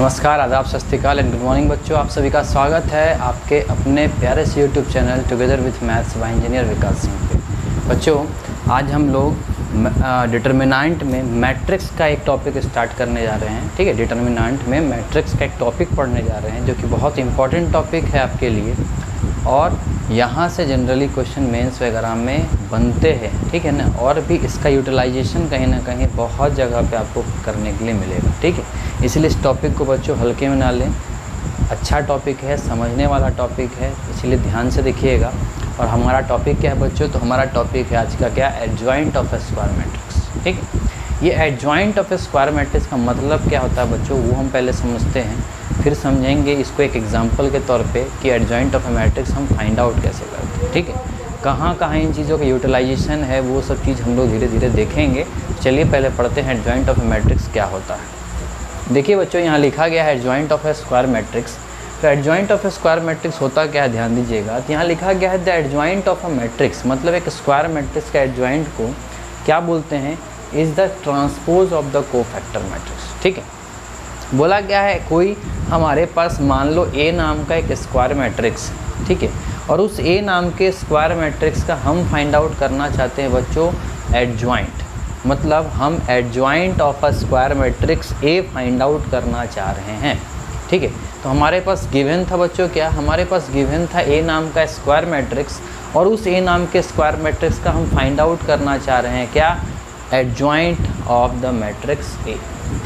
नमस्कार, आदाब, सत श्री अकाल एंड गुड मॉर्निंग बच्चों। आप सभी का स्वागत है आपके अपने प्यारे से YouTube channel together with maths by engineer Vikas Singh पे। बच्चों, आज हम लोग डिटर्मिनेंट में मैट्रिक्स का एक टॉपिक स्टार्ट करने जा रहे हैं। ठीक है, डिटर्मिनेंट में मैट्रिक्स का एक टॉपिक पढ़ने जा रहे हैं जो कि बहुत इंपॉर्टेंट टॉपिक है आपके लिए, और यहाँ से जनरली क्वेश्चन मेंस वगैरह में बनते हैं। ठीक है ना, और भी इसका यूटिलाइजेशन कहीं ना कहीं बहुत जगह पे आपको करने के लिए मिलेगा। ठीक है, इसलिए इस टॉपिक को बच्चों हल्के में ना लें। अच्छा टॉपिक है, समझने वाला टॉपिक है, इसलिए ध्यान से देखिएगा। और हमारा टॉपिक क्या है बच्चों? तो हमारा टॉपिक है आज का क्या? Adjoint of a square matrix. ठीक है, ये adjoint of a square matrix का मतलब क्या होता है बच्चों, वो हम पहले समझते हैं, फिर समझेंगे इसको एक एग्जांपल के तौर पे कि एडजॉइंट ऑफ ए मैट्रिक्स हम फाइंड आउट कैसे करते हैं। ठीक है, कहाँ कहाँ इन चीज़ों का यूटिलाइजेशन है वो सब चीज़ हम लोग धीरे धीरे देखेंगे। चलिए पहले पढ़ते हैं एडजॉइंट ऑफ ए मैट्रिक्स क्या होता है। देखिए बच्चों, यहाँ लिखा गया है adjoint of a square matrix. तो adjoint of a square matrix होता क्या है, ध्यान दीजिएगा। तो यहाँ लिखा गया है the adjoint of a matrix, मतलब एक स्क्वायर मैट्रिक्स का एडजॉइंट को क्या बोलते हैं? Is the transpose of the cofactor matrix. ठीक है, बोला गया है कोई हमारे पास मान लो ए नाम का एक स्क्वायर मैट्रिक्स, ठीक है, और उस ए नाम के स्क्वायर मैट्रिक्स का हम फाइंड आउट करना चाहते हैं बच्चों एडजॉइंट, मतलब हम adjoint of a square matrix A find out करना चाह रहे हैं। ठीक है, तो हमारे पास गिवन था बच्चों, क्या हमारे पास गिवन था ए नाम का स्क्वायर मैट्रिक्स, और उस ए नाम के स्क्वायर मैट्रिक्स का हम फाइंड आउट करना चाह रहे हैं क्या? Adjoint of the matrix A.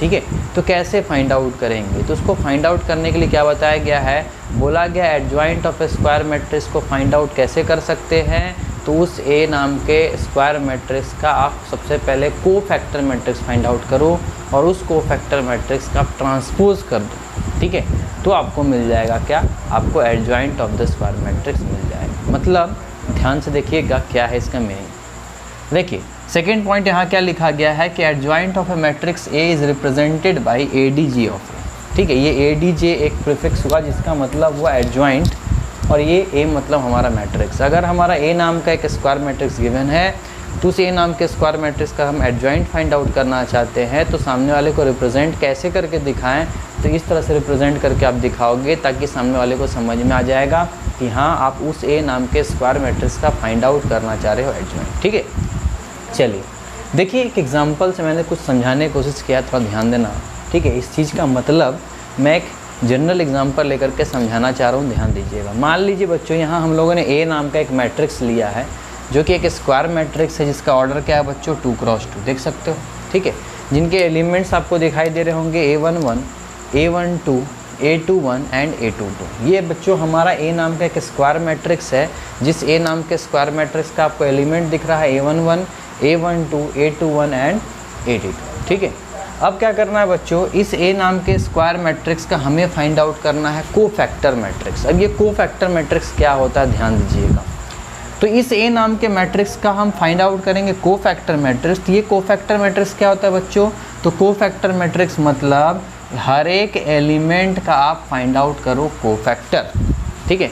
ठीक है, तो कैसे फाइंड आउट करेंगे? तो उसको फाइंड आउट करने के लिए क्या बताया गया है? बोला गया adjoint of a square matrix को फाइंड आउट कैसे कर सकते हैं? तो उस ए नाम के स्क्वायर मैट्रिक्स का आप सबसे पहले कोफैक्टर मैट्रिक्स फाइंड आउट करो, और उस कोफैक्टर मैट्रिक्स का आप ट्रांसपोज कर दो। ठीक है, तो आपको मिल जाएगा क्या? आपको adjoint of the square matrix मिल जाएगा। मतलब ध्यान से देखिएगा क्या है इसका मीनिंग। देखिए सेकेंड पॉइंट यहाँ क्या लिखा गया है कि adjoint of a matrix A is represented by A D J of A. ठीक है, ये ए डी जे एक प्रीफिक्स हुआ जिसका मतलब हुआ एडजॉइंट, और ये ए मतलब हमारा मैट्रिक्स। अगर हमारा ए नाम का एक स्क्वायर मैट्रिक्स गिवन है, तो उस ए नाम के स्क्वायर मैट्रिक्स का हम एडजॉइंट फाइंड आउट करना चाहते हैं, तो सामने वाले को रिप्रेजेंट कैसे करके दिखाएं? तो इस तरह से रिप्रेजेंट करके आप दिखाओगे ताकि सामने वाले को समझ में आ जाएगा कि हाँ आप उस ए नाम के स्क्वायर मैट्रिक्स का फाइंड आउट करना चाह रहे हो एडजॉइंट। ठीक है, चलिए देखिए एक एग्जांपल से मैंने कुछ समझाने की कोशिश किया, थोड़ा ध्यान देना। ठीक है, इस चीज़ का मतलब मैं एक जनरल एग्जांपल लेकर के समझाना चाह रहा हूँ, ध्यान दीजिएगा। मान लीजिए बच्चों, यहाँ हम लोगों ने ए नाम का एक मैट्रिक्स लिया है जो कि एक स्क्वायर मैट्रिक्स है जिसका ऑर्डर क्या है बच्चों? 2x2, देख सकते हो। ठीक है, जिनके एलिमेंट्स आपको दिखाई दे रहे होंगे A11, A12, A21 and A22। ये बच्चों हमारा ए नाम का एक स्क्वायर मैट्रिक्स है, जिस ए नाम के स्क्वायर मैट्रिक्स का आपको एलिमेंट दिख रहा है A11, A12, A21 and A22। ठीक है, अब क्या करना है बच्चों? इस ए नाम के स्क्वायर मैट्रिक्स का हमें फाइंड आउट करना है कोफैक्टर मैट्रिक्स। अब ये कोफैक्टर मैट्रिक्स क्या होता है, ध्यान दीजिएगा। तो इस ए नाम के मैट्रिक्स का हम फाइंड आउट करेंगे कोफैक्टर मैट्रिक्स। तो ये कोफैक्टर मैट्रिक्स क्या होता है बच्चों? तो कोफैक्टर मैट्रिक्स मतलब हर एक एलिमेंट का आप फाइंड आउट करो कोफैक्टर। ठीक है,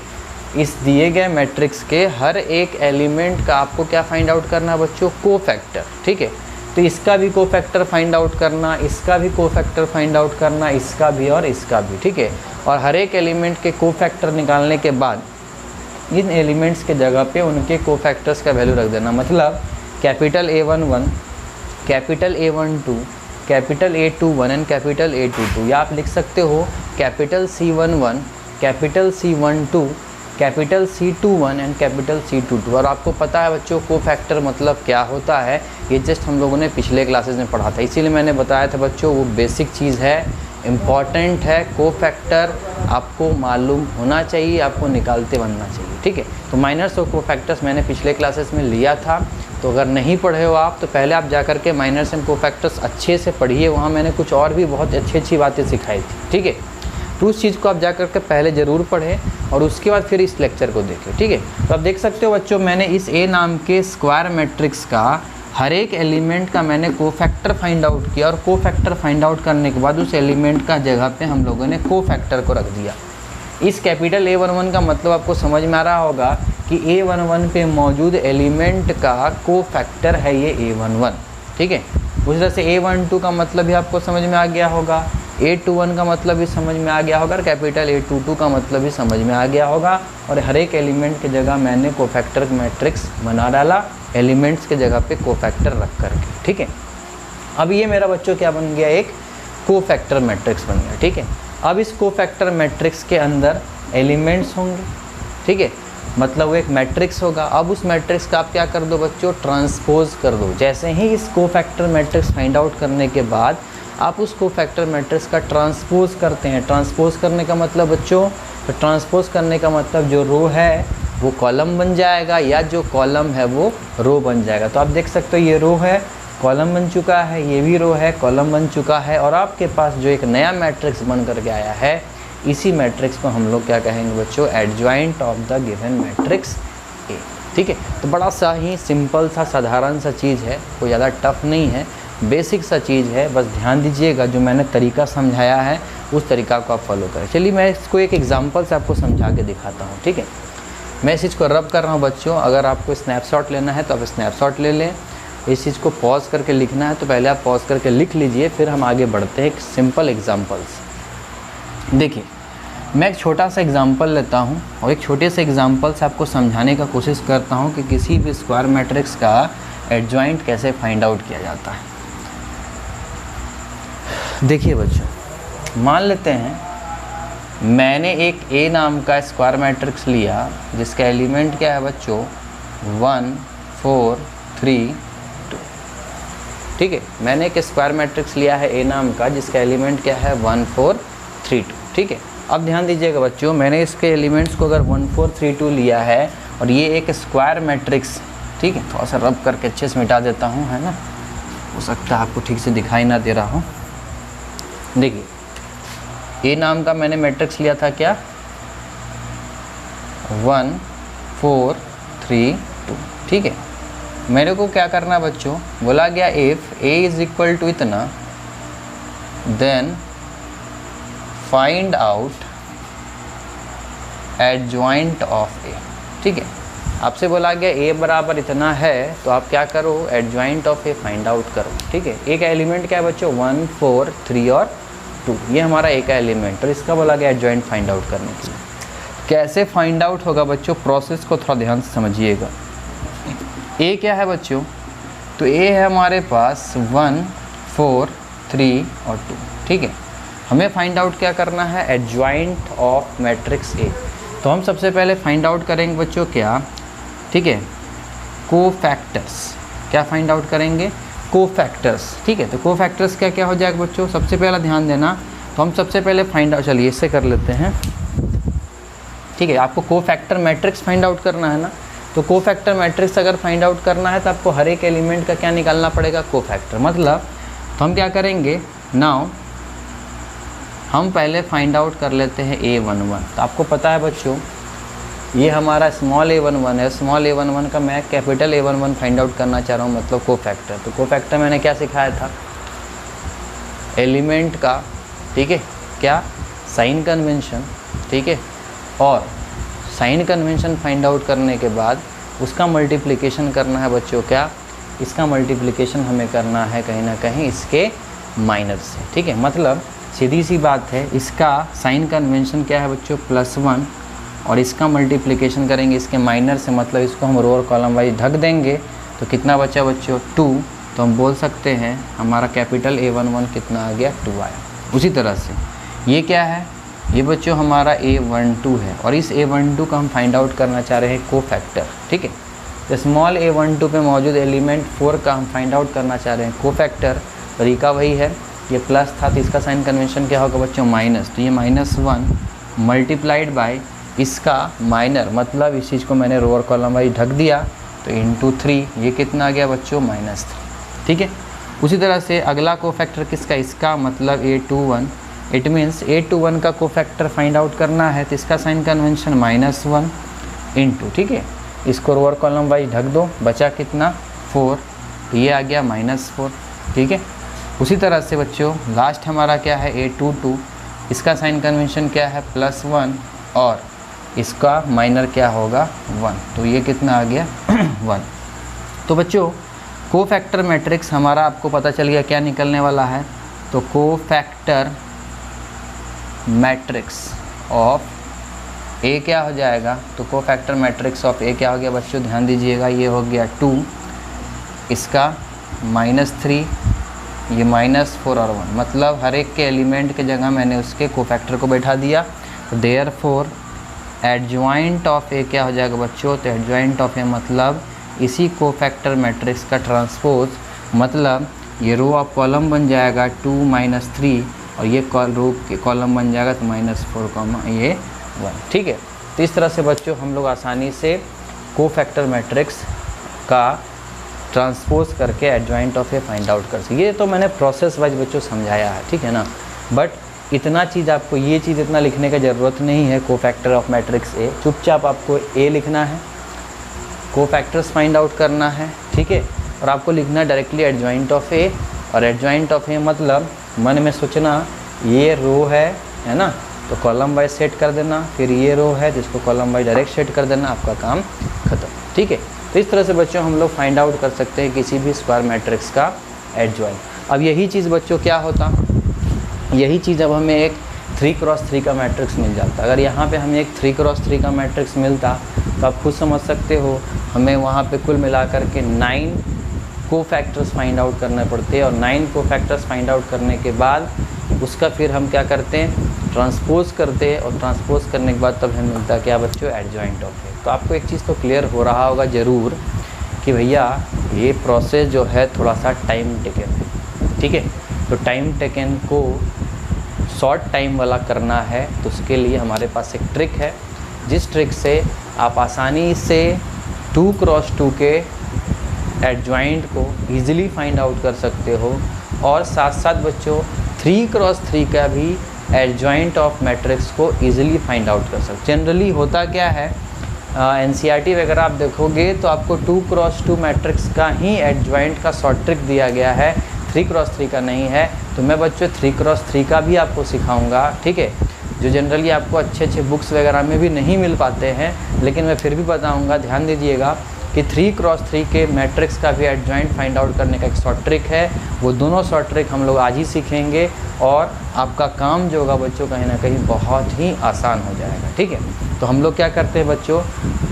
इस दिए गए मैट्रिक्स के हर एक एलिमेंट का आपको क्या फाइंड आउट करना है बच्चों? कोफैक्टर। ठीक है, तो इसका भी कोफैक्टर फाइंड आउट करना, इसका भी कोफैक्टर फाइंड आउट करना, इसका भी और इसका भी। ठीक है, और हर एक एलिमेंट के कोफैक्टर निकालने के बाद इन एलिमेंट्स के जगह पे उनके कोफैक्टर्स का वैल्यू रख देना। मतलब capital A11, capital A12, capital A21 and capital A22, या आप लिख सकते हो capital C11, capital C12, capital C21 and capital C22। और आपको पता है बच्चों कोफैक्टर मतलब क्या होता है, ये जस्ट हम लोगों ने पिछले क्लासेस में पढ़ा था, इसीलिए मैंने बताया था बच्चों वो बेसिक चीज़ है, इम्पॉर्टेंट है। कोफैक्टर आपको मालूम होना चाहिए, आपको निकालते बनना चाहिए। ठीक है, तो माइनर्स और कोफैक्टर्स मैंने पिछले क्लासेस में लिया था, तो अगर नहीं पढ़े हो आप तो पहले आप जा कर के माइनर्स एंड कोफैक्टर्स अच्छे से पढ़िए, वहाँ मैंने कुछ और भी बहुत अच्छी अच्छी बातें सिखाई थी। ठीक है, तो उस चीज़ को आप जा कर के पहले ज़रूर पढ़ें और उसके बाद फिर इस लेक्चर को देखें। ठीक है, तो आप देख सकते हो बच्चों, मैंने इस ए नाम के स्क्वायर मैट्रिक्स का हर एक एलिमेंट का मैंने कोफैक्टर फाइंड आउट किया, और कोफैक्टर फाइंड आउट करने के बाद उस एलिमेंट का जगह पे हम लोगों ने कोफैक्टर को रख दिया। इस कैपिटल A11 का मतलब आपको समझ में आ रहा होगा कि A11 पे मौजूद एलिमेंट का कोफैक्टर है ये A11। ठीक है, उस तरह से A12 का मतलब भी आपको समझ में आ गया होगा A21 का मतलब भी समझ में आ गया होगा और कैपिटल A22 का मतलब भी समझ में आ गया होगा। और हर एक एलिमेंट की जगह मैंने कोफैक्टर मैट्रिक्स बना डाला, एलिमेंट्स के जगह पे कोफैक्टर रख करके, ठीक है। अब ये मेरा बच्चों क्या बन गया, एक कोफैक्टर मैट्रिक्स बन गया, ठीक है। अब इस कोफैक्टर मैट्रिक्स के अंदर एलिमेंट्स होंगे, ठीक है, मतलब वो एक मैट्रिक्स होगा। अब उस मैट्रिक्स का आप क्या कर दो बच्चों, ट्रांसपोज कर दो। जैसे ही इस कोफैक्टर मैट्रिक्स फाइंड आउट करने के बाद आप उस कोफैक्टर मैट्रिक्स का ट्रांसपोज करते हैं। ट्रांसपोज करने का मतलब बच्चों, तो ट्रांसपोज करने का मतलब जो रो है वो कॉलम बन जाएगा या जो कॉलम है वो रो बन जाएगा। तो आप देख सकते हो ये रो है, कॉलम बन चुका है, ये भी रो है, कॉलम बन चुका है। और आपके पास जो एक नया मैट्रिक्स बन करके आया है, इसी मैट्रिक्स को हम लोग क्या कहेंगे बच्चों, adjoint of the given matrix A, ठीक है। तो बड़ा सा ही सिंपल सा साधारण सा चीज़ है, कोई ज़्यादा टफ नहीं है, बेसिक सा चीज़ है। बस ध्यान दीजिएगा, जो मैंने तरीका समझाया है उस तरीका को आप फॉलो करें। चलिए मैं इसको एक एग्जांपल से आपको समझा के दिखाता हूँ, ठीक है। मैं इस चीज़ को रब कर रहा हूँ बच्चों, अगर आपको स्नैपशॉट लेना है तो आप स्नैपशॉट ले लें। इस चीज़ को पॉज करके लिखना है तो पहले आप पॉज करके लिख लीजिए, फिर हम आगे बढ़ते हैं एक सिंपल एग्जाम्पल्स। देखिए मैं एक छोटा सा एग्जांपल लेता हूँ और एक छोटे से एग्जांपल से आपको समझाने का कोशिश करता हूँ कि किसी भी स्क्वायर मैट्रिक्स का एडजॉइंट कैसे फाइंड आउट किया जाता है। देखिए बच्चों, मान लेते हैं मैंने एक ए नाम का स्क्वायर मैट्रिक्स लिया जिसका एलिमेंट क्या है बच्चों, 1 4 3 2, ठीक है। मैंने एक स्क्वायर मैट्रिक्स लिया है ए नाम का जिसका एलिमेंट क्या है, 1 4 3 2, ठीक है। अब ध्यान दीजिएगा बच्चों, मैंने इसके एलिमेंट्स को अगर 1 4 3 2 लिया है और ये एक स्क्वायर मैट्रिक्स, ठीक है। थोड़ा सा रब करके अच्छे से मिटा देता हूँ, है ना, हो सकता है आपको ठीक से दिखाई ना दे रहा हो। देखिए ए नाम का मैंने मैट्रिक्स लिया था क्या, 1 4 3 2, ठीक है। मेरे को क्या करना बच्चों, बोला गया if A is equal to इतना then find out adjoint of A, ठीक है। आपसे बोला गया ए बराबर इतना है तो आप क्या करो, adjoint of A find out करो, ठीक है। एक एलिमेंट क्या है बच्चों, 1 4 3 और 2, ये हमारा एक एलिमेंट, और इसका बोला गया एडजॉइंट फाइंड आउट करने के लिए। कैसे फाइंड आउट होगा बच्चों, प्रोसेस को थोड़ा ध्यान से समझिएगा। ए क्या है बच्चों, तो ए है हमारे पास 1 4 3 और 2, ठीक है। हमें फाइंड आउट क्या करना है, एडजॉइंट ऑफ मैट्रिक्स ए। तो हम सबसे पहले फाइंड आउट करेंगे बच्चों क्या, ठीक है, कोफैक्टर्स। क्या फाइंड आउट करेंगे, कोफैक्टर्स, ठीक है। तो कोफैक्टर्स क्या क्या हो जाएगा बच्चों, सबसे पहला ध्यान देना। तो हम सबसे पहले फाइंड आउट, चलिए इससे कर लेते हैं, ठीक है। आपको कोफैक्टर मैट्रिक्स फाइंड आउट करना है ना, तो कोफैक्टर मैट्रिक्स अगर फाइंड आउट करना है तो आपको हर एक एलिमेंट का क्या निकालना पड़ेगा, कोफैक्टर। मतलब तो हम क्या करेंगे, नाउ हम पहले फाइंड आउट कर लेते हैं A11। तो आपको पता है बच्चों ये हमारा स्मॉल a11 है, स्मॉल a11 का मैं कैपिटल A11 फाइंड आउट करना चाह रहा हूँ, मतलब कोफैक्टर। तो कोफैक्टर मैंने क्या सिखाया था, एलिमेंट का, ठीक है, क्या साइन कन्वेंशन, ठीक है, और साइन कन्वेंशन फाइंड आउट करने के बाद उसका मल्टीप्लिकेशन करना है बच्चों, क्या इसका मल्टीप्लिकेशन हमें करना है कहीं ना कहीं इसके माइनर से, ठीक है। मतलब सीधी सी बात है, इसका साइन कन्वेंशन क्या है बच्चों, +1, और इसका मल्टीप्लिकेशन करेंगे इसके माइनर से, मतलब इसको हम रो और कॉलम वाइज ढक देंगे। तो कितना बचा बच्चों, 2। तो हम बोल सकते हैं हमारा कैपिटल A11 कितना आ गया, 2 आया। उसी तरह से ये क्या है, ये बच्चों हमारा A12 है, और इस A12 का हम फाइंड आउट करना चाह रहे हैं कोफैक्टर, ठीक है। तो स्मॉल A12 पे मौजूद एलिमेंट 4 का हम फाइंड आउट करना चाह रहे हैं कोफैक्टर। तरीका वही है, ये प्लस था तो इसका साइन कन्वेंशन क्या होगा बच्चों, माइनस। तो ये -1 मल्टीप्लाइड बाय इसका माइनर, मतलब इस चीज़ को मैंने रो और कॉलम वाइज ढक दिया, तो इंटू 3, ये कितना आ गया बच्चों, -3, ठीक है। उसी तरह से अगला कोफैक्टर किसका, इसका, मतलब A21। इट मीन्स A21 का कोफैक्टर फाइंड आउट करना है, तो इसका साइन कन्वेंशन -1 इंटू, ठीक है, इसको रो और कॉलम वाइज ढक दो, बचा कितना, 4, तो ये आ गया -4, ठीक है। उसी तरह से बच्चों लास्ट हमारा क्या है, A22, इसका साइन कन्वेंशन क्या है, +1, और इसका माइनर क्या होगा, 1, तो ये कितना आ गया 1। तो बच्चों कोफैक्टर मैट्रिक्स हमारा आपको पता चल गया क्या निकलने वाला है। तो कोफैक्टर मैट्रिक्स ऑफ ए क्या हो जाएगा, तो कोफैक्टर मैट्रिक्स ऑफ ए क्या हो गया बच्चों, ध्यान दीजिएगा, ये हो गया 2, इसका -3, ये -4 और 1, मतलब हर एक के एलिमेंट के जगह मैंने उसके कोफैक्टर को बैठा दिया। तो देयरफॉर एडजॉइंट ऑफ ए क्या हो जाएगा बच्चों, तो एडजॉइंट ऑफ ए मतलब इसी कोफैक्टर मैट्रिक्स का ट्रांसपोज, मतलब ये रो ऑफ कॉलम बन जाएगा 2 -3 और ये रो के कॉलम बन जाएगा तो -4, ये 1। ठीक है, तो इस तरह से बच्चों हम लोग आसानी से कोफैक्टर मैट्रिक्स का ट्रांसपोज करके adjoint of A find out कर सकते। ये तो मैंने प्रोसेस वाइज बच्चों समझाया है, ठीक है ना, बट इतना चीज़ आपको, ये चीज़ इतना लिखने का ज़रूरत नहीं है। कोफैक्टर ऑफ मैट्रिक्स ए, चुपचाप आपको ए लिखना है, कोफैक्टर्स फाइंड आउट करना है, ठीक है, और आपको लिखना है डायरेक्टली एडजॉइंट ऑफ ए। और एडजॉइंट ऑफ ए मतलब मन में सोचना ये रो है ना, तो कॉलम वाइज सेट कर देना, फिर ये रो है जिसको कॉलम वाइज डायरेक्ट सेट कर देना, आपका काम खत्म। ठीक है, तो इस तरह से बच्चों हम लोग फाइंड आउट कर सकते हैं किसी भी स्क्वायर मैट्रिक्स का एडजॉइंट। अब यही चीज़ बच्चों क्या होता, यही चीज़ अब हमें एक 3x3 का मैट्रिक्स मिल जाता। अगर यहाँ पे हमें एक 3x3 का मैट्रिक्स मिलता तो आप खुद समझ सकते हो हमें वहाँ पे कुल मिलाकर के 9 कोफैक्टर्स फाइंड आउट करने पड़ते हैं, और 9 कोफैक्टर्स फाइंड आउट करने के बाद उसका फिर हम क्या करते हैं, ट्रांसपोज करते हैं, और ट्रांसपोज करने के बाद तब हमें मिलता है क्या बच्चों, एडजॉइंट ऑफ ए। तो आपको एक चीज़ तो क्लियर हो रहा होगा ज़रूर कि भैया ये प्रोसेस जो है थोड़ा सा टाइम टेकन है, ठीक है। तो टाइम टेकन को शॉर्ट टाइम वाला करना है तो उसके लिए हमारे पास एक ट्रिक है, जिस ट्रिक से आप आसानी से 2x2 के एडजॉइंट को ईज़िली फाइंड आउट कर सकते हो, और साथ साथ बच्चों 3x3 का भी एडजॉइंट ऑफ मैट्रिक्स को ईज़िली फाइंड आउट कर सकते। जनरली होता क्या है, एनसीईआरटी वगैरह आप देखोगे तो आपको 2x2 मैट्रिक्स का ही एडजॉइंट का शॉर्ट ट्रिक दिया गया है, 3x3 का नहीं है। तो मैं बच्चों 3x3 का भी आपको सिखाऊंगा, ठीक है, जो जनरली आपको अच्छे अच्छे बुक्स वगैरह में भी नहीं मिल पाते हैं, लेकिन मैं फिर भी बताऊंगा। ध्यान दीजिएगा कि 3x3 के मैट्रिक्स का भी एडजॉइंट फाइंड आउट करने का एक शॉर्ट ट्रिक है, वो दोनों शॉर्ट ट्रिक हम लोग आज ही सीखेंगे, और आपका काम जो होगा बच्चों कहीं ना कहीं बहुत ही आसान हो जाएगा, ठीक है। तो हम लोग क्या करते हैं बच्चों,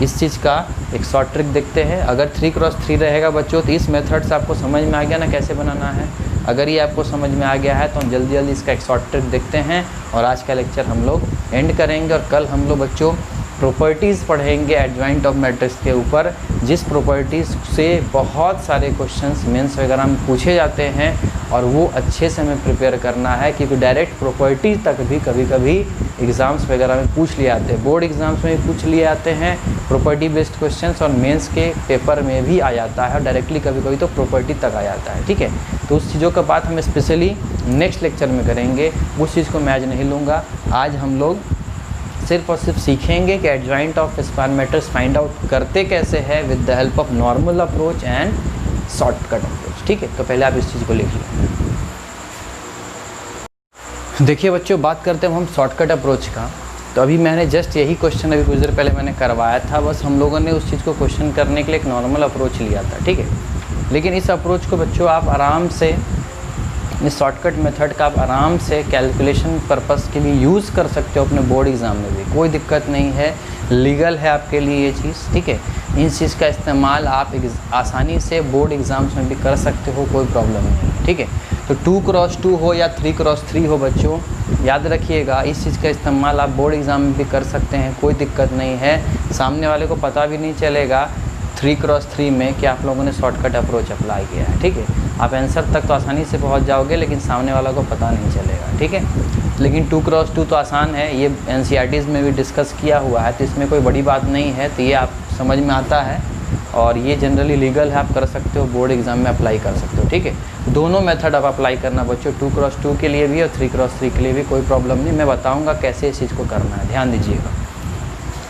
इस चीज़ का एक शॉर्ट ट्रिक देखते हैं। अगर 3x3 रहेगा बच्चों तो इस मेथड से आपको समझ में आ गया ना कैसे बनाना है। अगर ये आपको समझ में आ गया है तो हम जल्दी जल्दी इसका एक शॉर्ट ट्रिक देखते हैं, और आज का लेक्चर हम लोग एंड करेंगे। और कल हम लोग बच्चों प्रॉपर्टीज़ पढ़ेंगे एडजॉइंट ऑफ मैट्रिक्स के ऊपर, जिस प्रॉपर्टीज़ से बहुत सारे क्वेश्चंस मेंस वगैरह में पूछे जाते हैं, और वो अच्छे से हमें प्रिपेयर करना है, क्योंकि डायरेक्ट प्रॉपर्टी तक भी कभी कभी एग्ज़ाम्स वगैरह में पूछ लिए आते हैं, बोर्ड एग्ज़ाम्स में भी पूछ लिए आते हैं प्रॉपर्टी बेस्ड क्वेश्चंस, और मेंस के पेपर में भी आ जाता है, और डायरेक्टली कभी कभी तो प्रॉपर्टी तक आ जाता है, ठीक है। तो उस चीज़ों का बात हम स्पेशली नेक्स्ट लेक्चर में करेंगे, उस चीज़ को मैं आज नहीं लूँगा। आज हम लोग सिर्फ और सिर्फ सीखेंगे कि adjoint of square matrix find out करते कैसे है with the help of normal approach and shortcut approach, ठीक है। तो पहले आप इस चीज़ को लिख लें। देखिए बच्चों, बात करते हैं हम शॉर्टकट अप्रोच का। तो अभी मैंने जस्ट यही क्वेश्चन अभी कुछ देर पहले मैंने करवाया था, बस हम लोगों ने उस चीज़ को क्वेश्चन करने के लिए एक नॉर्मल अप्रोच लिया था, ठीक है। लेकिन इस अप्रोच को बच्चों आप आराम से, इस शॉर्टकट मेथड का आप आराम से कैलकुलेशन पर्पस के लिए यूज़ कर सकते हो अपने बोर्ड एग्ज़ाम में भी, कोई दिक्कत नहीं है, लीगल है आपके लिए ये चीज़, ठीक है। इन चीज़ का इस्तेमाल आप आसानी से बोर्ड एग्ज़ाम्स में भी कर सकते हो, कोई प्रॉब्लम नहीं है, ठीक है। तो 2x2 हो या 3x3 हो बच्चों, याद रखिएगा इस चीज़ का इस्तेमाल आप बोर्ड एग्ज़ाम में भी कर सकते हैं, कोई दिक्कत नहीं है। सामने वाले को पता भी नहीं चलेगा 3x3 में कि आप लोगों ने शॉर्टकट अप्रोच अप्लाई किया है, ठीक है। आप आंसर तक तो आसानी से पहुंच जाओगे, लेकिन सामने वाला को पता नहीं चलेगा, ठीक है। लेकिन 2x2 तो आसान है, ये एनसीईआरटीज़ में भी डिस्कस किया हुआ है, तो इसमें कोई बड़ी बात नहीं है, तो ये आप समझ में आता है, और ये जनरली लीगल है, आप कर सकते हो, बोर्ड एग्ज़ाम में अप्लाई कर सकते हो, ठीक है। दोनों मेथड आप अप्लाई करना बच्चों, 2x2 के लिए भी और 3x3 के लिए भी, कोई प्रॉब्लम नहीं। मैं बताऊँगा कैसे इस चीज़ को करना है, ध्यान दीजिएगा।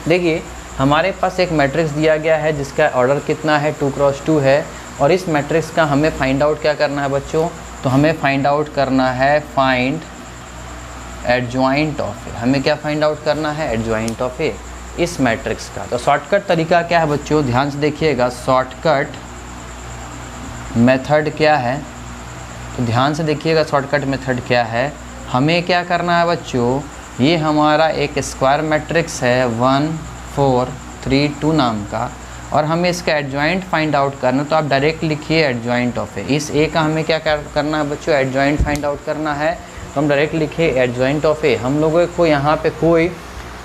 देखिए हमारे पास एक मैट्रिक्स दिया गया है जिसका ऑर्डर कितना है, 2x2 है, और इस मैट्रिक्स का हमें फाइंड आउट क्या करना है बच्चों, तो हमें फाइंड आउट करना है फाइंड एडजॉइंट ऑफ ए। हमें क्या फाइंड आउट करना है, एडजॉइंट ऑफ ए इस मैट्रिक्स का। तो शॉर्टकट तरीका क्या है बच्चों, ध्यान से देखिएगा, शॉर्टकट मेथड क्या है, तो ध्यान से देखिएगा शॉर्टकट मेथड क्या है। हमें क्या करना है बच्चों, ये हमारा एक स्क्वायर मैट्रिक्स है 1 4 3 2 नाम का, और हमें इसका एडजॉइंट फाइंड आउट करना, तो आप डायरेक्ट लिखिए एडजॉइंट ऑफ ए। इस ए का हमें क्या करना है बच्चों, एडजॉइंट फाइंड आउट करना है, तो हम डायरेक्ट लिखिए एडजॉइंट ऑफ ए। हम लोगों को यहाँ पे कोई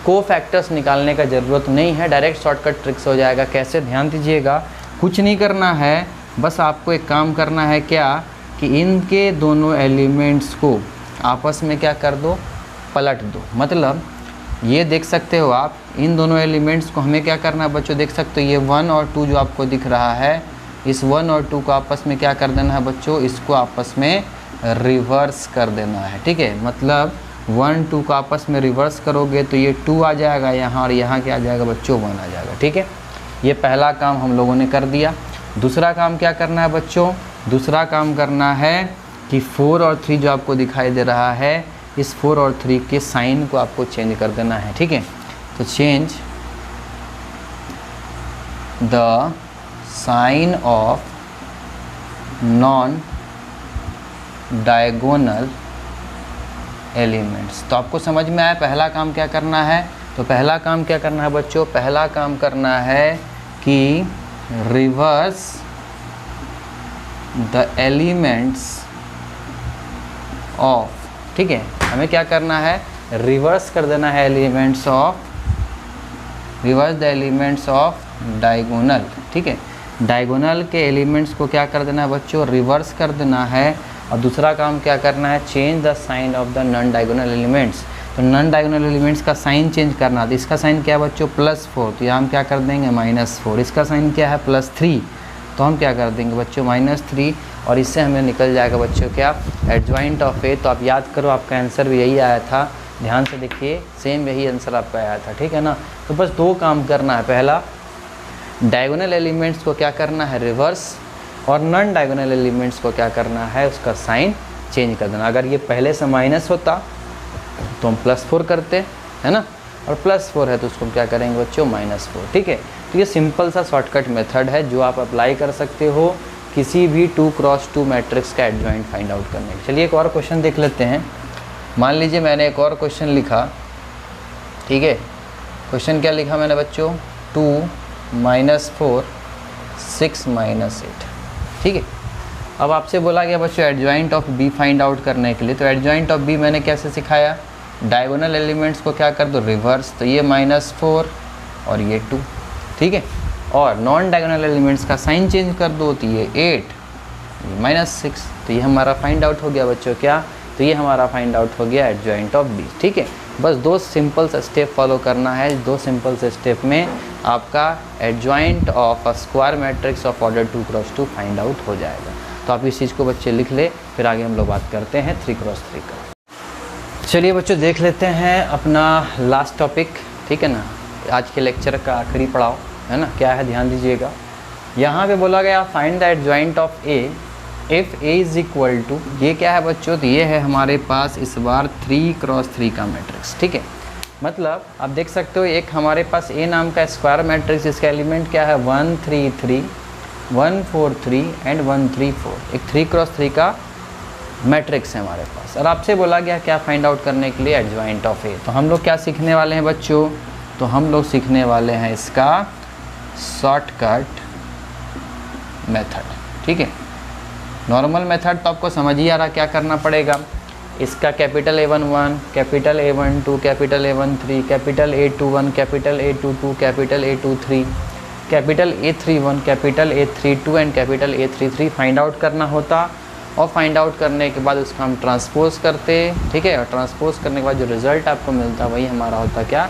को फैक्टर्स निकालने का ज़रूरत नहीं है, डायरेक्ट शॉर्टकट ट्रिक्स हो जाएगा। कैसे, ध्यान दीजिएगा, कुछ नहीं करना है, बस आपको एक काम करना है क्या कि इनके दोनों एलिमेंट्स को आपस में क्या कर दो, पलट दो। मतलब ये देख सकते हो आप, इन दोनों एलिमेंट्स को हमें क्या करना है बच्चों, देख सकते हो ये 1 और 2 जो आपको दिख रहा है, इस 1 और 2 को आपस में क्या कर देना है बच्चों, इसको आपस में रिवर्स कर देना है। ठीक है, मतलब 1 2 को आपस में रिवर्स करोगे तो ये 2 आ जाएगा यहाँ, और यहाँ क्या आ जाएगा बच्चों, 1 आ जाएगा। ठीक है, ये पहला काम हम लोगों ने कर दिया। दूसरा काम क्या करना है बच्चों, दूसरा काम करना है कि 4 और 3 जो आपको दिखाई दे रहा है, इस 4 और 3 के साइन को आपको चेंज कर देना है। ठीक है, तो change the sign of non diagonal elements. तो आपको समझ में आया पहला काम क्या करना है, तो पहला काम क्या करना है बच्चों, पहला काम करना है कि रिवर्स द एलिमेंट्स ऑफ, ठीक है, हमें क्या करना है, रिवर्स कर देना है elements of, reverse the elements of diagonal. ठीक है, डायगोनल के एलिमेंट्स को क्या कर देना है बच्चों, रिवर्स कर देना है। और दूसरा काम क्या करना है, change the sign of the non diagonal elements. तो नॉन डायगोनल एलिमेंट्स का साइन चेंज करना, तो इसका साइन क्या है बच्चों, +4, तो यहाँ हम क्या कर देंगे -4। इसका साइन क्या है, +3, तो हम क्या कर देंगे बच्चों, -3, और इससे हमें निकल जाएगा बच्चों क्या, एडजॉइंट ऑफ ए। तो आप याद करो, आपका आंसर भी यही आया था, ध्यान से देखिए, सेम यही आंसर आपका आया था। ठीक है ना, तो बस 2 काम करना है, पहला डायगोनल एलिमेंट्स को क्या करना है, रिवर्स, और नॉन डायगोनल एलिमेंट्स को क्या करना है, उसका साइन चेंज कर देना। अगर ये पहले से माइनस होता तो हम +4 करते, है ना, और +4 है तो उसको हम क्या करेंगे बच्चों, -4। ठीक है, तो ये सिंपल सा शॉर्टकट मेथड है जो आप अप्लाई कर सकते हो किसी भी 2x2 मैट्रिक्स का एडजॉइंट फाइंड आउट करने के। चलिए एक और क्वेश्चन देख लेते हैं। मान लीजिए मैंने एक और क्वेश्चन लिखा, ठीक है, क्वेश्चन क्या लिखा मैंने बच्चों, 2 - 4 6 - 8। ठीक है, अब आपसे बोला गया बच्चों adjoint of B find out करने के लिए, तो एडजॉइंट ऑफ बी मैंने कैसे सिखाया, डायगोनल एलिमेंट्स को क्या कर दो, रिवर्स, तो ये -4 और ये 2। ठीक है, और नॉन डायगोनल एलिमेंट्स का साइन चेंज कर दो, तो ये 8 ये -6, तो ये हमारा फाइंड आउट हो गया बच्चों क्या, तो ये हमारा फाइंड आउट हो गया एडजॉइंट ऑफ बी। ठीक है, बस 2 सिंपल से स्टेप फॉलो करना है, 2 सिंपल से स्टेप में आपका adjoint of a square matrix of order 2x2 find out हो जाएगा। तो आप इस चीज़ को बच्चे लिख ले, फिर आगे हम लोग बात करते हैं 3x3 का। चलिए बच्चों देख लेते हैं अपना लास्ट टॉपिक। ठीक है ना, आज के लेक्चर का आखिरी पड़ाव है ना, क्या है ध्यान दीजिएगा। यहाँ पे बोला गया find the adjoint of A if A is equal to, ये क्या है बच्चों, तो ये है हमारे पास इस बार 3x3 का मैट्रिक्स। ठीक है, मतलब आप देख सकते हो एक हमारे पास ए नाम का स्क्वायर मैट्रिक्स, इसका एलिमेंट क्या है 1 3 3 1 4 3 एंड 1 3 4, एक 3x3 का मैट्रिक्स है हमारे पास। और आपसे बोला गया क्या फाइंड आउट करने के लिए, एडजॉइंट ऑफ ए। तो हम लोग क्या सीखने वाले हैं बच्चों, तो हम लोग सीखने वाले हैं इसका शॉर्टकट मेथड। ठीक है, नॉर्मल मेथड तो आपको समझ ही आ रहा क्या करना पड़ेगा, इसका capital A11 1, capital A12 2, capital A13 3, capital A21, capital A22 capital A23, capital A31, capital A32 and capital A33 find out करना होता। और फाइंड आउट करने के बाद उसका हम ट्रांसपोज करते, ठीक है, और ट्रांसपोज करने के बाद जो रिज़ल्ट आपको मिलता वही हमारा होता क्या,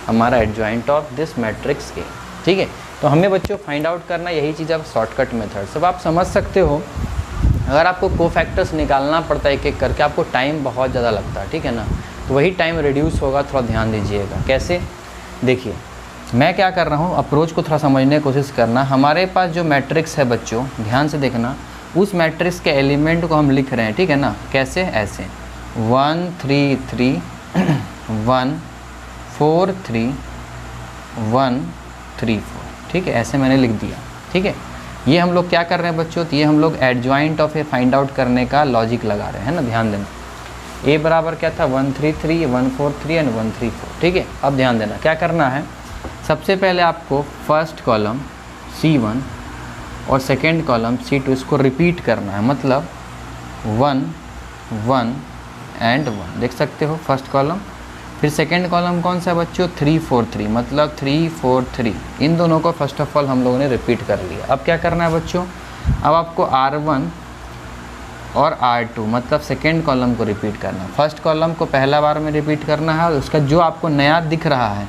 हमारा एडजॉइंट ऑफ दिस मैट्रिक्स के। ठीक है, तो हमें बच्चों फाइंड आउट करना यही चीज़ अब शॉर्टकट मेथड सब आप समझ सकते हो। अगर आपको कोफैक्टर्स निकालना पड़ता है एक एक करके, आपको टाइम बहुत ज़्यादा लगता है, ठीक है ना, तो वही टाइम रिड्यूस होगा। थोड़ा ध्यान दीजिएगा कैसे, देखिए मैं क्या कर रहा हूँ, अप्रोच को थोड़ा समझने की कोशिश करना। हमारे पास जो मैट्रिक्स है बच्चों, ध्यान से देखना, उस मैट्रिक्स के एलिमेंट को हम लिख रहे हैं, ठीक है ना, कैसे, ऐसे 1 3 3 1 4 3 1 3 4, ठीक है, ऐसे मैंने लिख दिया। ठीक है, ये हम लोग क्या कर रहे हैं बच्चों, तो ये हम लोग adjoint of A find out करने का लॉजिक लगा रहे हैं ना, ध्यान देना। ए बराबर क्या था 133, 143 एंड 134। ठीक है, अब ध्यान देना क्या करना है। सबसे पहले आपको फर्स्ट कॉलम C1 और सेकेंड कॉलम C2 इसको रिपीट करना है, मतलब 1 1 एंड 1 देख सकते हो फर्स्ट कॉलम। फिर सेकेंड कॉलम कौन सा है बच्चों 3 4 3, मतलब 3 4 3। इन दोनों को फर्स्ट ऑफ ऑल हम लोगों ने रिपीट कर लिया। अब क्या करना है बच्चों, अब आपको R1 और R2 मतलब सेकेंड कॉलम को रिपीट करना है। फर्स्ट कॉलम को पहला बार में रिपीट करना है और उसका जो आपको नया दिख रहा है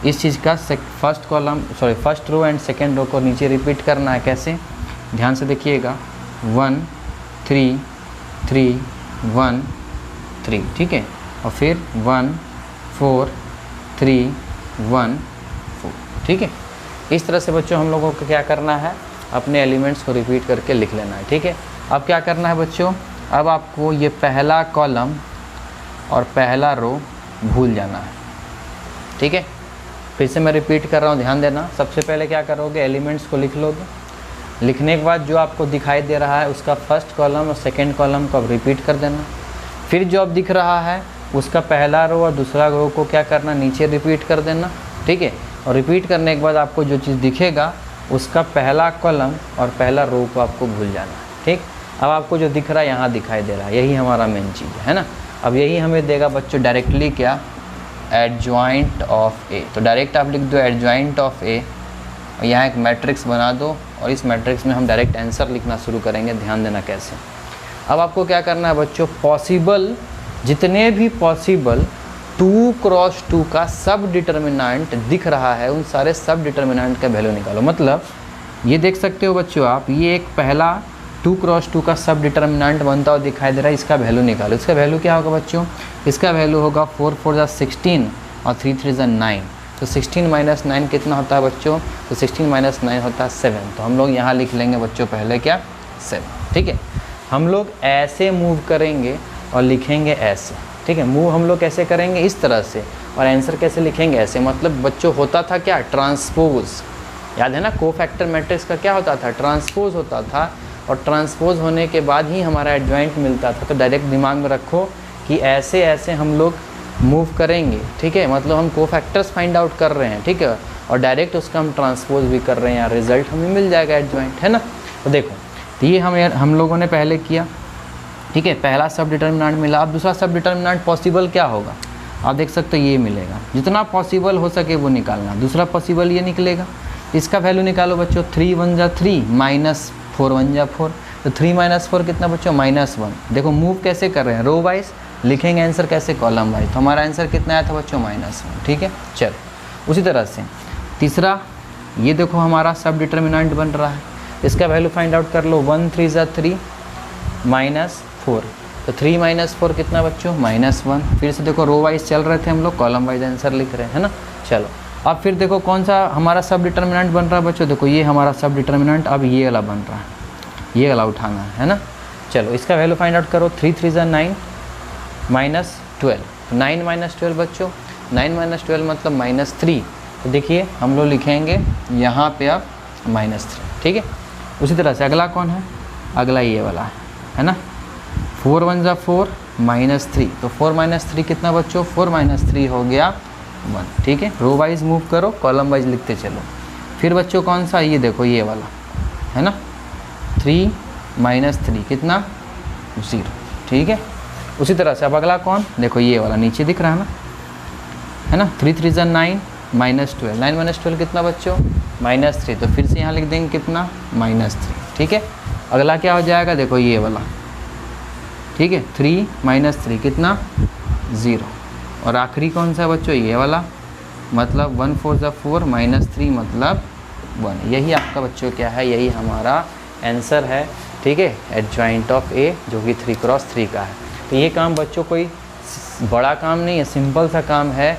इस चीज़ का first row and second row को नीचे रिपीट करना है। कैसे, ध्यान से देखिएगा 1 3 3 1 3। ठीक है, और फिर 1 4 3 1 4। ठीक है, इस तरह से बच्चों हम लोगों को क्या करना है, अपने एलिमेंट्स को रिपीट करके लिख लेना है। ठीक है, अब क्या करना है बच्चों, अब आपको ये पहला कॉलम और पहला रो भूल जाना है। ठीक है, फिर से मैं रिपीट कर रहा हूँ, ध्यान देना। सबसे पहले क्या करोगे, एलिमेंट्स को लिख लोगे। लिखने के बाद जो आपको दिखाई दे रहा है उसका फर्स्ट कॉलम और सेकेंड कॉलम को अब रिपीट कर देना। फिर जो अब दिख रहा है उसका पहला रो और दूसरा रो को क्या करना, नीचे रिपीट कर देना। ठीक है, और रिपीट करने के बाद आपको जो चीज़ दिखेगा उसका पहला कॉलम और पहला रो को आपको भूल जाना है। ठीक, अब आपको जो दिख रहा है यहाँ दिखाई दे रहा है, यही हमारा मेन चीज़ है ना। अब यही हमें देगा बच्चों डायरेक्टली क्या, एडजॉइंट ऑफ ए। तो डायरेक्ट आप लिख दो एडजॉइंट ऑफ ए, और यहाँ एक मैट्रिक्स बना दो और इस मैट्रिक्स में हम डायरेक्ट आंसर लिखना शुरू करेंगे। ध्यान देना कैसे। अब आपको क्या करना है बच्चों, पॉसिबल जितने भी पॉसिबल 2 क्रॉस 2 का सब डिटर्मिनेंट दिख रहा है उन सारे सब डिटर्मिनेंट का वैल्यू निकालो। मतलब ये देख सकते हो बच्चों आप, ये एक पहला 2 क्रॉस 2 का सब डिटर्मिनेंट बनता हुआ दिखाई दे रहा है, इसका वैल्यू निकालो। इसका वैल्यू क्या होगा बच्चों, इसका वैल्यू होगा 4 4 जा 16 और 3 3 जा 9। तो 16 - 9 कितना होता है बच्चों, तो 16 - 9 होता है 7। तो हम लोग यहाँ लिख लेंगे बच्चों पहले क्या 7। ठीक है, हम लोग ऐसे मूव करेंगे और लिखेंगे ऐसे। ठीक है, मूव हम लोग कैसे करेंगे, इस तरह से, और आंसर कैसे लिखेंगे ऐसे। मतलब बच्चों होता था क्या, ट्रांसपोज। याद है ना, कोफैक्टर मैट्रिक्स का क्या होता था, ट्रांसपोज होता था, और ट्रांसपोज होने के बाद ही हमारा एडजॉइंट मिलता था। तो डायरेक्ट दिमाग में रखो कि ऐसे ऐसे हम लोग मूव करेंगे। ठीक है, मतलब हम कोफैक्टर्स फाइंड आउट कर रहे हैं। ठीक है, और डायरेक्ट उसका हम ट्रांसपोज भी कर रहे हैं, रिजल्ट हमें मिल जाएगा एडजॉइंट, है ना। तो देखो, तो ये हम लोगों ने पहले किया। ठीक है, पहला सब डिटर्मिनेंट मिला। अब दूसरा सब डिटर्मिनेंट पॉसिबल क्या होगा, आप देख सकते हो ये मिलेगा। जितना पॉसिबल हो सके वो निकालना। दूसरा पॉसिबल ये निकलेगा, इसका वैल्यू निकालो बच्चों। 3 1 जा 3 माइनस 4 1 जा 4। तो 3 - 4 कितना बच्चों, -1। देखो मूव कैसे कर रहे हैं, रो वाइज लिखेंगे आंसर कैसे, कॉलम वाइज। तो हमारा आंसर कितना आया था बच्चों, -1। ठीक है, चलो उसी तरह से तीसरा, ये देखो हमारा सब डिटर्मिनेंट बन रहा है, इसका वैल्यू फाइंड आउट कर लो। 1 3 जा 3 -4। तो 3 - 4 कितना बच्चों, -1। फिर से देखो रो वाइज चल रहे थे हम लोग, कॉलम वाइज आंसर लिख रहे हैं, है ना। चलो अब फिर देखो कौन सा हमारा सब डिटर्मिनेंट बन रहा है बच्चों, देखो ये हमारा सब डिटर्मिनेंट अब ये वाला बन रहा है, ये वाला उठाना है ना। चलो इसका वैल्यू फाइंड आउट करो। 3 3 जा 9 -12। 9 - 12 बच्चों, 9 - 12 मतलब -3। तो देखिए हम लोग लिखेंगे यहाँ पे अब -3। ठीक है, उसी तरह से अगला कौन है, अगला ये वाला है ना। 4 1 जा 4 -3। तो 4 - 3 कितना बच्चों, 4 - 3 हो गया 1। ठीक है, रो वाइज मूव करो, कॉलम वाइज लिखते चलो। फिर बच्चों कौन सा, ये देखो ये वाला है ना। 3 - 3 कितना, 0। ठीक है, उसी तरह से अब अगला कौन, देखो ये वाला नीचे दिख रहा है ना, है ना। 3 3 जा 9 -12। 9 - 12 कितना बच्चों, -3। तो फिर से यहाँ लिख देंगे कितना, -3। ठीक है, अगला क्या हो जाएगा, देखो ये वाला। ठीक है, 3 - 3 कितना, 0। और आखिरी कौन सा बच्चों, ये वाला, मतलब 1 4 जा 4 -3 मतलब 1। यही आपका बच्चों क्या है, यही हमारा आंसर है। ठीक है, एडजॉइंट ऑफ ए जो कि 3 क्रॉस 3 का है। तो ये काम बच्चों कोई बड़ा काम नहीं है, सिंपल सा काम है।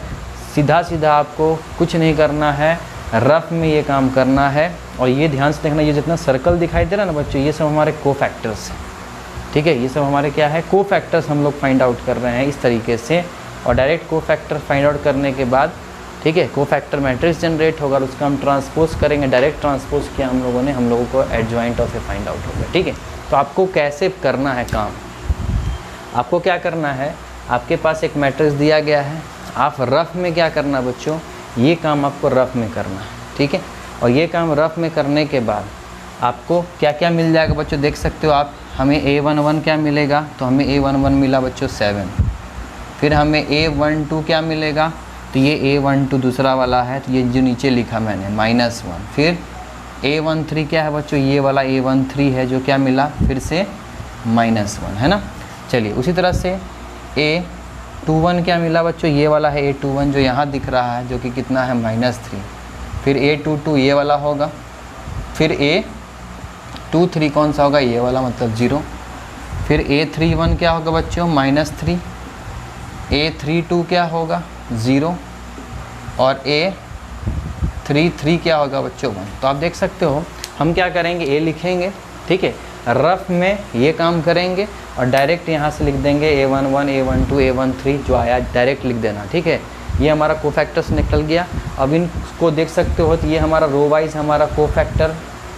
सीधा सीधा आपको कुछ नहीं करना है, रफ में ये काम करना है। और ये ध्यान से देखना, ये जितना सर्कल दिखाई दे रहा है ना बच्चों, ये सब हमारे कोफैक्टर्स हैं। ठीक है, ये सब हमारे क्या है, कोफैक्टर्स हम लोग फाइंड आउट कर रहे हैं इस तरीके से। और डायरेक्ट कोफैक्टर फाइंड आउट करने के बाद, ठीक है, कोफैक्टर मैट्रिक्स जनरेट होगा और उसका हम ट्रांसपोज करेंगे। डायरेक्ट ट्रांसपोज किया हम लोगों ने, हम लोगों को adjoint of A find out होगा। ठीक है, तो आपको कैसे करना है काम, आपको क्या करना है, आपके पास एक मैट्रिक्स दिया गया है, आप रफ़ में क्या करना बच्चों, ये काम आपको रफ़ में करना है, ठीक है। और ये काम रफ़ में करने के बाद आपको क्या क्या मिल जाएगा बच्चों, देख सकते हो आप। हमें A11 क्या मिलेगा, तो हमें A11 मिला बच्चों 7। फिर हमें A12 क्या मिलेगा, तो ये A12 दूसरा वाला है, तो ये जो नीचे लिखा मैंने -1। फिर A13 क्या है बच्चों, ये वाला A13 है जो क्या मिला फिर से -1, है ना। चलिए उसी तरह से A21 क्या मिला बच्चों, ये वाला है A21 जो यहाँ दिख रहा है, जो कि कितना है -3। फिर A22 ये वाला होगा। फिर A23 कौन सा होगा, ये वाला मतलब 0। फिर A31 क्या होगा बच्चों, -3। A32 क्या होगा 0 और A33 क्या होगा बच्चों 1। तो आप देख सकते हो हम क्या करेंगे, A लिखेंगे, ठीक है, रफ़ में ये काम करेंगे और डायरेक्ट यहाँ से लिख देंगे A11, A12, A13 जो आया डायरेक्ट लिख देना, ठीक है। ये हमारा कोफैक्टर्स निकल गया। अब इनको देख सकते हो तो ये हमारा रो वाइज हमारा कोफैक्टर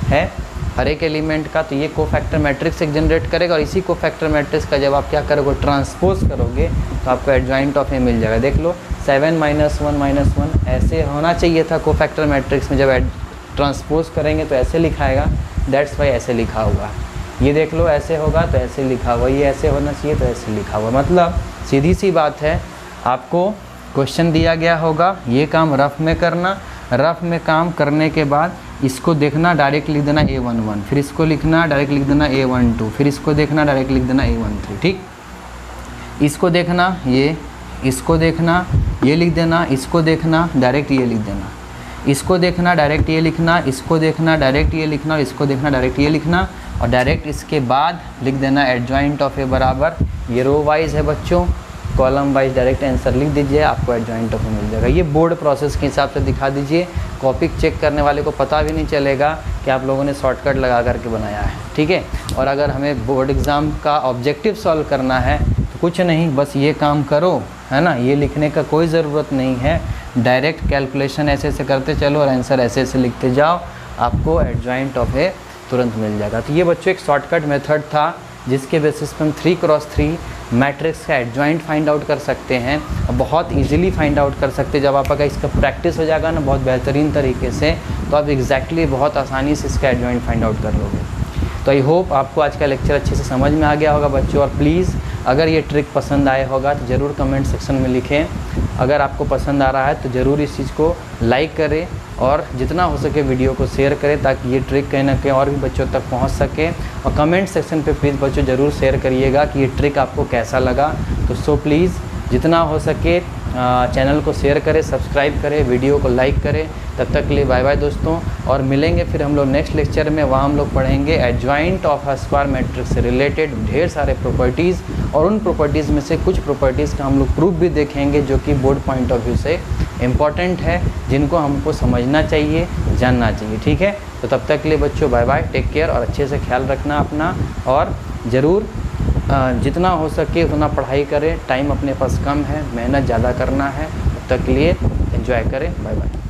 है हर एक एलिमेंट का। तो ये कोफैक्टर मैट्रिक्स एक जनरेट करेगा और इसी कोफैक्टर मैट्रिक्स का जब आप क्या करोगे, ट्रांसपोज करोगे, तो आपको एडजॉइंट ऑफ ए मिल जाएगा। देख लो 7 -1 -1 ऐसे होना चाहिए था कोफैक्टर मैट्रिक्स में। जब ट्रांसपोज करेंगे तो ऐसे लिखाएगा, दैट्स वाई ऐसे लिखा हुआ है। ये देख लो ऐसे होगा तो ऐसे लिखा हुआ, ये ऐसे होना चाहिए तो ऐसे लिखा हुआ। मतलब सीधी सी बात है, आपको क्वेश्चन दिया गया होगा, ये काम रफ़ में करना, रफ़ में काम करने के बाद इसको देखना, डायरेक्ट लिख देना A11, फिर इसको लिखना, डायरेक्ट लिख देना A12, फिर इसको देखना, डायरेक्ट लिख देना A13, ठीक। इसको देखना, ये इसको देखना, ये लिख देना, इसको देखना, डायरेक्ट ये लिख देना, इसको देखना, डायरेक्ट ये लिखना, इसको देखना, डायरेक्ट ये लिखना, और इसको देखना, डायरेक्ट ये लिखना, और डायरेक्ट इसके बाद लिख देना एडजॉइंट ऑफ ए बराबर, ये रो वाइज है बच्चों, कॉलम वाइज डायरेक्ट आंसर लिख दीजिए, आपको एडजॉइंट ऑफ ए मिल जाएगा। ये बोर्ड प्रोसेस के हिसाब से दिखा दीजिए, कॉपी चेक करने वाले को पता भी नहीं चलेगा कि आप लोगों ने शॉर्टकट लगा करके बनाया है, ठीक है। और अगर हमें बोर्ड एग्ज़ाम का ऑब्जेक्टिव सॉल्व करना है तो कुछ नहीं, बस ये काम करो, है ना। ये लिखने का कोई ज़रूरत नहीं है, डायरेक्ट कैलकुलेशन ऐसे ऐसे करते चलो और आंसर ऐसे ऐसे लिखते जाओ, आपको एडजॉइंट ऑफ ए तुरंत मिल जाएगा। तो ये बच्चों एक शॉर्टकट मेथड था जिसके बेसिस पे हम 3x3 मैट्रिक्स का एडजॉइंट फाइंड आउट कर सकते हैं और बहुत इजीली फाइंड आउट कर सकते हैं। जब आपका इसका प्रैक्टिस हो जाएगा ना बहुत बेहतरीन तरीके से, तो आप एग्जैक्टली बहुत आसानी से इसका एडजॉइंट फाइंड आउट कर लोगे। तो आई होप आपको आज का लेक्चर अच्छे से समझ में आ गया होगा बच्चों। और प्लीज़ अगर ये ट्रिक पसंद आया होगा तो ज़रूर कमेंट सेक्शन में लिखें। अगर आपको पसंद आ रहा है तो ज़रूर इस चीज़ को लाइक करें और जितना हो सके वीडियो को शेयर करें, ताकि ये ट्रिक कहीं ना कहीं और भी बच्चों तक पहुंच सके। और कमेंट सेक्शन पे प्लीज़ बच्चों ज़रूर शेयर करिएगा कि ये ट्रिक आपको कैसा लगा। तो सो प्लीज़ जितना हो सके चैनल को शेयर करें, सब्सक्राइब करें, वीडियो को लाइक करें। तब तक के लिए बाय बाय दोस्तों, और मिलेंगे फिर हम लोग नेक्स्ट लेक्चर में। वहाँ हम लोग पढ़ेंगे adjoint of a square matrix से रिलेटेड ढेर सारे प्रॉपर्टीज़, और उन प्रॉपर्टीज़ में से कुछ प्रॉपर्टीज़ का हम लोग प्रूफ भी देखेंगे जो कि बोर्ड पॉइंट ऑफ व्यू से इम्पॉर्टेंट है, जिनको हमको समझना चाहिए, जानना चाहिए, ठीक है। तो तब तक के लिए बच्चों बाय बाय, टेक केयर और अच्छे से ख्याल रखना अपना, और ज़रूर जितना हो सके उतना पढ़ाई करें। टाइम अपने पास कम है, मेहनत ज़्यादा करना है। तब तक के लिए एंजॉय करें, बाय बाय।